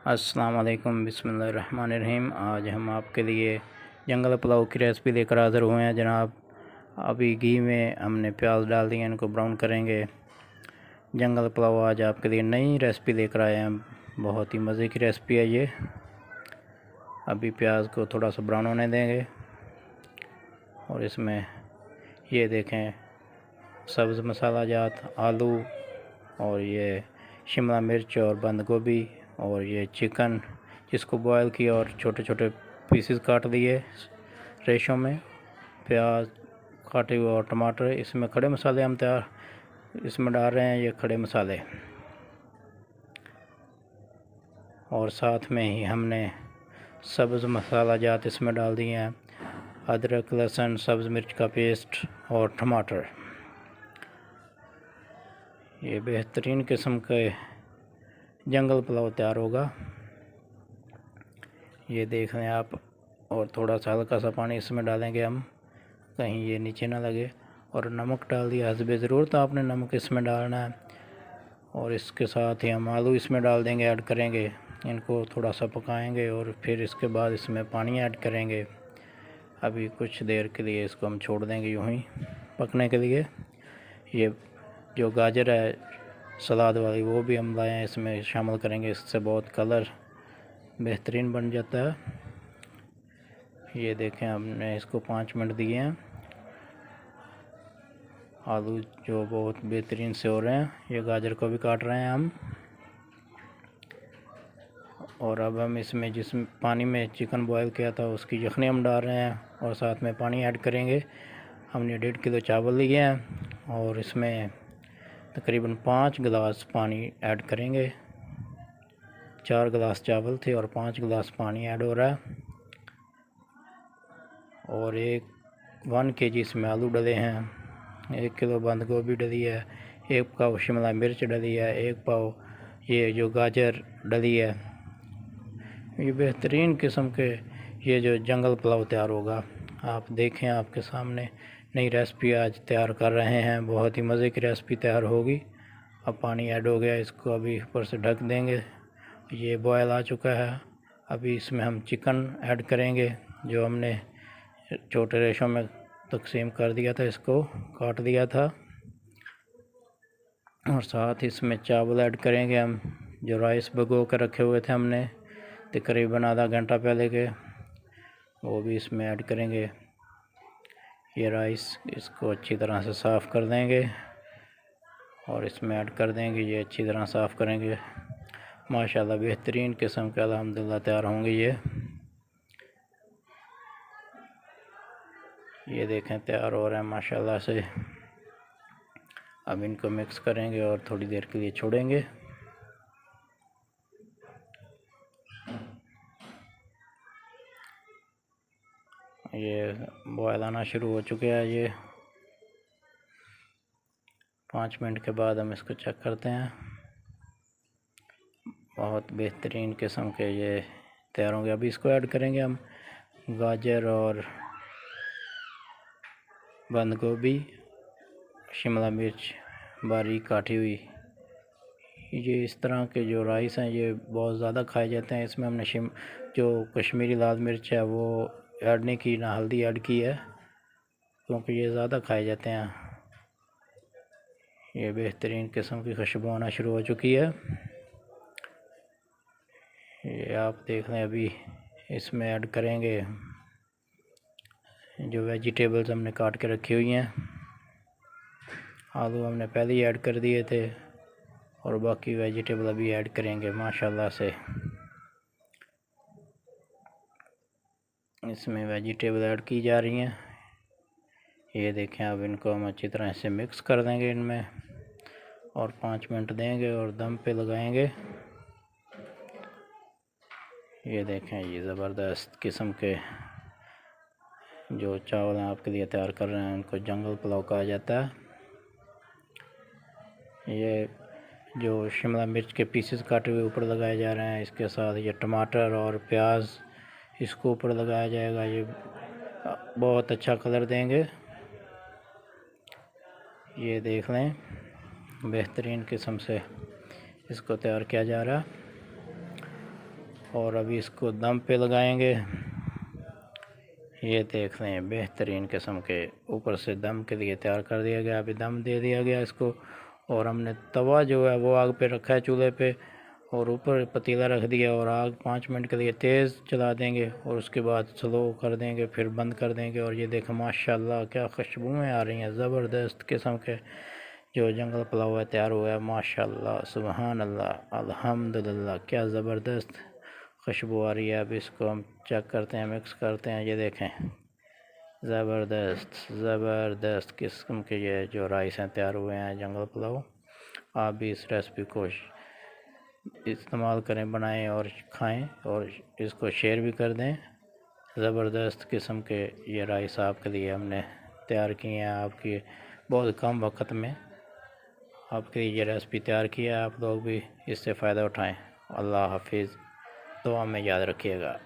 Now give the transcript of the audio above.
अस्सलाम वालेकुम बिस्मिल्लाहिर्रहमानिर्रहीम। आज हम आपके लिए जंगल पुलाव की रेसिपी लेकर हाज़िर हुए हैं जनाब। अभी घी में हमने प्याज डाल दिए, इनको ब्राउन करेंगे। जंगल पुलाव आज आपके लिए नई रेसिपी लेकर आए हैं, बहुत ही मज़े की रेसिपी है ये। अभी प्याज को थोड़ा सा ब्राउन होने देंगे और इसमें ये देखें सब्ज़ मसाला जात, आलू और ये शिमला मिर्च और बंद गोभी और ये चिकन जिसको बॉयल किया और छोटे छोटे पीसेस काट दिए रेशों में, प्याज काटे हुए और टमाटर। इसमें खड़े मसाले हम इसमें डाल रहे हैं, ये खड़े मसाले। और साथ में ही हमने सब्ज़ मसाला जात इसमें डाल दिए हैं, अदरक लहसुन सब्ज़ मिर्च का पेस्ट और टमाटर। ये बेहतरीन किस्म के जंगल पुलाव तैयार होगा, ये देख लें आप। और थोड़ा सा हल्का सा पानी इसमें डालेंगे हम, कहीं ये नीचे ना लगे। और नमक डाल दिया हस्बे ज़रूरत, आपने नमक इसमें डालना है। और इसके साथ ही हम आलू इसमें डाल देंगे, ऐड करेंगे, इनको थोड़ा सा पकाएंगे और फिर इसके बाद इसमें पानी ऐड करेंगे। अभी कुछ देर के लिए इसको हम छोड़ देंगे यूँ ही पकने के लिए। ये जो गाजर है सलाद वाली वो भी हम लाए हैं, इसमें शामिल करेंगे, इससे बहुत कलर बेहतरीन बन जाता है। ये देखें हमने इसको 5 मिनट दिए हैं। आलू जो बहुत बेहतरीन से हो रहे हैं, ये गाजर को भी काट रहे हैं हम। और अब हम इसमें जिस पानी में चिकन बॉयल किया था उसकी यखनी हम डाल रहे हैं और साथ में पानी ऐड करेंगे। हमने 1.5 किलो चावल लिए हैं और इसमें तकरीबन 5 गिलास पानी ऐड करेंगे। 4 गिलास चावल थे और 5 गिलास पानी ऐड हो रहा है। और 1 kg इसमें आलू डले हैं, 1 किलो बंद गोभी डली है, 1 पाव शिमला मिर्च डली है, 1 पाव ये जो गाजर डली है। ये बेहतरीन किस्म के ये जो जंगल पुलाव तैयार होगा। आप देखें आपके सामने नई रेसिपी आज तैयार कर रहे हैं, बहुत ही मज़े की रेसिपी तैयार होगी। अब पानी ऐड हो गया, इसको अभी ऊपर से ढक देंगे। ये बॉयल आ चुका है। अभी इसमें हम चिकन ऐड करेंगे जो हमने छोटे रेशों में तकसीम कर दिया था, इसको काट दिया था। और साथ इसमें चावल ऐड करेंगे हम, जो राइस भिगो कर रखे हुए थे हमने तकरीबन आधा घंटा पहले के, वो भी इसमें ऐड करेंगे। ये राइस इसको अच्छी तरह से साफ़ कर देंगे और इसमें ऐड कर देंगे। ये अच्छी तरह साफ़ करेंगे। माशाल्लाह बेहतरीन किस्म के अल्हम्दुलिल्लाह तैयार होंगे ये देखें तैयार हो रहे हैं माशाल्लाह से। अब इनको मिक्स करेंगे और थोड़ी देर के लिए छोड़ेंगे। ये बॉयल आना शुरू हो चुके हैं। ये 5 मिनट के बाद हम इसको चेक करते हैं। बहुत बेहतरीन किस्म के ये तैयार होंगे। अभी इसको ऐड करेंगे हम गाजर और बंद गोभी, शिमला मिर्च बारीक काटी हुई। ये इस तरह के जो राइस हैं ये बहुत ज़्यादा खाए जाते हैं। इसमें हमने जो कश्मीरी लाल मिर्च है वो ऐड नहीं की, ना हल्दी ऐड की है, क्योंकि ये ज़्यादा खाए जाते हैं। ये बेहतरीन किस्म की खुशबू आना शुरू हो चुकी है। ये आप देख लें। अभी इसमें ऐड करेंगे जो वेजिटेबल्स हमने काट के रखी हुई हैं। आलू हमने पहले ही ऐड कर दिए थे और बाकी वेजिटेबल अभी ऐड करेंगे। माशाल्लाह से इसमें वेजिटेबल ऐड की जा रही हैं। ये देखें, अब इनको हम अच्छी तरह से मिक्स कर देंगे इनमें और 5 मिनट देंगे और दम पे लगाएंगे। ये देखें, ये ज़बरदस्त किस्म के जो चावल हैं आपके लिए तैयार कर रहे हैं, उनको जंगल पुलाव कहा जाता है। ये जो शिमला मिर्च के पीसेस काटे हुए ऊपर लगाए जा रहे हैं, इसके साथ ये टमाटर और प्याज इसको ऊपर लगाया जाएगा। ये बहुत अच्छा कलर देंगे। ये देख लें, बेहतरीन किस्म से इसको तैयार किया जा रहा है। और अभी इसको दम पे लगाएंगे। ये देख रहे हैं बेहतरीन किस्म के ऊपर से दम के लिए तैयार कर दिया गया। अभी दम दे दिया गया इसको, और हमने तवा जो है वो आग पे रखा है चूल्हे पे, और ऊपर पतीला रख दिया, और आग 5 मिनट के लिए तेज़ चला देंगे और उसके बाद स्लो कर देंगे, फिर बंद कर देंगे। और ये देखें माशाल्लाह क्या खुशबुएँ आ रही हैं, ज़बरदस्त किस्म के जो जंगल पुलाव है तैयार हुआ है। माशाल्लाह सुबहान अल्लाह अल्हम्दुलिल्लाह, क्या ज़बरदस्त खुशबू आ रही है। अब इसको हम चेक करते हैं, मिक्स करते हैं। ये देखें ज़बरदस्त ज़बरदस्त किस्म के ये जो राइस हैं तैयार हुए हैं जंगल पुलाव। आप भी इस रेसिपी को इस्तेमाल करें, बनाएं और खाएं, और इसको शेयर भी कर दें। ज़बरदस्त किस्म के ये राइस आपके लिए हमने तैयार किए हैं, आपकी बहुत कम वक्त में आपके लिए ये रेसिपी तैयार की है। आप लोग भी इससे फ़ायदा उठाएं। अल्लाह हाफिज़, दुआ में याद रखिएगा।